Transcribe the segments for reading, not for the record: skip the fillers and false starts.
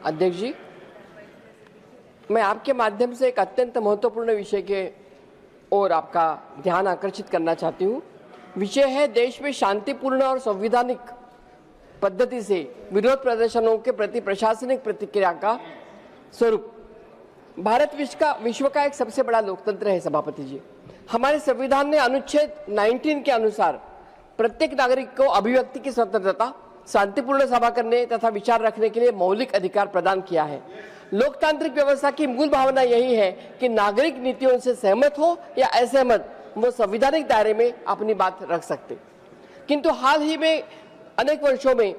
अध्यक्ष जी, मैं आपके माध्यम से एक अत्यंत महत्वपूर्ण विषय के ओर आपका ध्यान आकर्षित करना चाहती हूँ। विषय है देश में शांतिपूर्ण और संवैधानिक पद्धति से विरोध प्रदर्शनों के प्रति प्रशासनिक प्रतिक्रिया का स्वरूप। भारत विश्व का एक सबसे बड़ा लोकतंत्र है सभापति जी। हमारे संविधान ने अनुच्छेद 19 के अनुसार प्रत्येक नागरिक को अभिव्यक्ति की स्वतंत्रता, शांतिपूर्ण सभा करने तथा विचार रखने के लिए मौलिक अधिकार प्रदान किया है। लोकतांत्रिक व्यवस्था की मूल भावना यही है कि नागरिक नीतियों से सहमत हो या असहमत, वो संवैधानिक दायरे में अपनी बात रख सकते। किंतु हाल ही में अनेक वर्षों में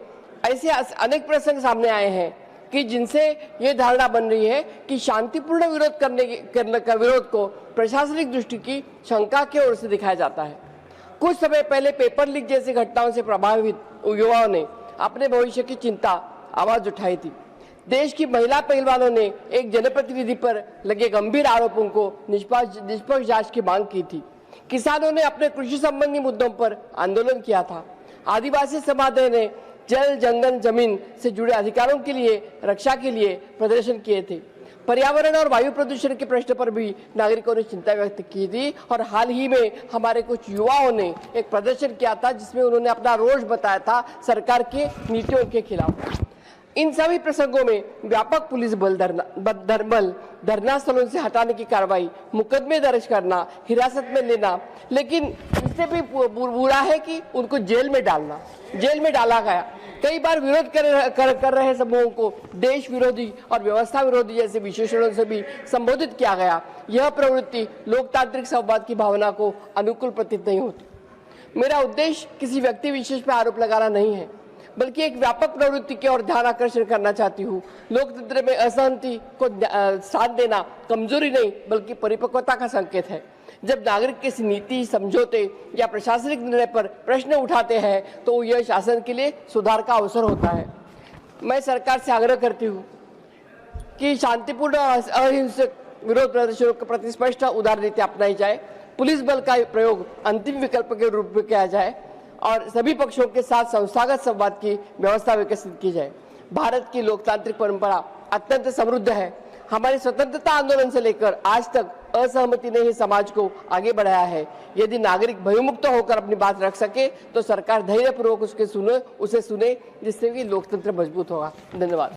ऐसे अनेक प्रसंग सामने आए हैं कि जिनसे ये धारणा बन रही है कि शांतिपूर्ण विरोध करने का विरोध को प्रशासनिक दृष्टि की शंका की ओर से दिखाया जाता है। कुछ समय पहले पेपर लीक जैसी घटनाओं से प्रभावित युवाओं ने अपने भविष्य की चिंता आवाज उठाई थी। देश की महिला पहलवानों ने एक जनप्रतिनिधि पर लगे गंभीर आरोपों को निष्पक्ष जांच की मांग की थी। किसानों ने अपने कृषि संबंधी मुद्दों पर आंदोलन किया था। आदिवासी समुदाय ने जल, जंगल, जमीन से जुड़े अधिकारों के लिए रक्षा के लिए प्रदर्शन किए थे। पर्यावरण और वायु प्रदूषण के प्रश्न पर भी नागरिकों ने चिंता व्यक्त की थी और हाल ही में हमारे कुछ युवाओं ने एक प्रदर्शन किया था जिसमें उन्होंने अपना रोष बताया था सरकार के नीतियों के खिलाफ। इन सभी प्रसंगों में व्यापक पुलिस बल धरना स्थलों से हटाने की कार्रवाई, मुकदमे दर्ज करना, हिरासत में लेना, लेकिन इससे भी बुरा है कि उनको जेल में डाला गया। कई बार विरोध कर रहे समूहों को देश विरोधी और व्यवस्था विरोधी जैसे विशेषणों से भी संबोधित किया गया। यह प्रवृत्ति लोकतांत्रिक संवाद की भावना को अनुकूल प्रतीत नहीं होती। मेरा उद्देश्य किसी व्यक्ति विशेष पर आरोप लगाना नहीं है, बल्कि एक व्यापक प्रवृत्ति की ओर ध्यान आकर्षण करना चाहती हूँ। लोकतंत्र में असहमति को साथ देना कमजोरी नहीं बल्कि परिपक्वता का संकेत है। जब नागरिक किसी नीति, समझौते या प्रशासनिक निर्णय पर प्रश्न उठाते हैं तो यह शासन के लिए सुधार का अवसर होता है। मैं सरकार से आग्रह करती हूँ कि शांतिपूर्ण और अहिंसक विरोध प्रदर्शनों के प्रति स्पष्ट उदार नीति अपनाई जाए। पुलिस बल का प्रयोग अंतिम विकल्प के रूप में किया जाए और सभी पक्षों के साथ संस्थागत संवाद की व्यवस्था विकसित की जाए। भारत की लोकतांत्रिक परंपरा अत्यंत समृद्ध है। हमारे स्वतंत्रता आंदोलन से लेकर आज तक असहमति ने ही समाज को आगे बढ़ाया है। यदि नागरिक भयमुक्त होकर अपनी बात रख सके तो सरकार धैर्यपूर्वक उसे सुने, जिससे कि लोकतंत्र मजबूत होगा। धन्यवाद।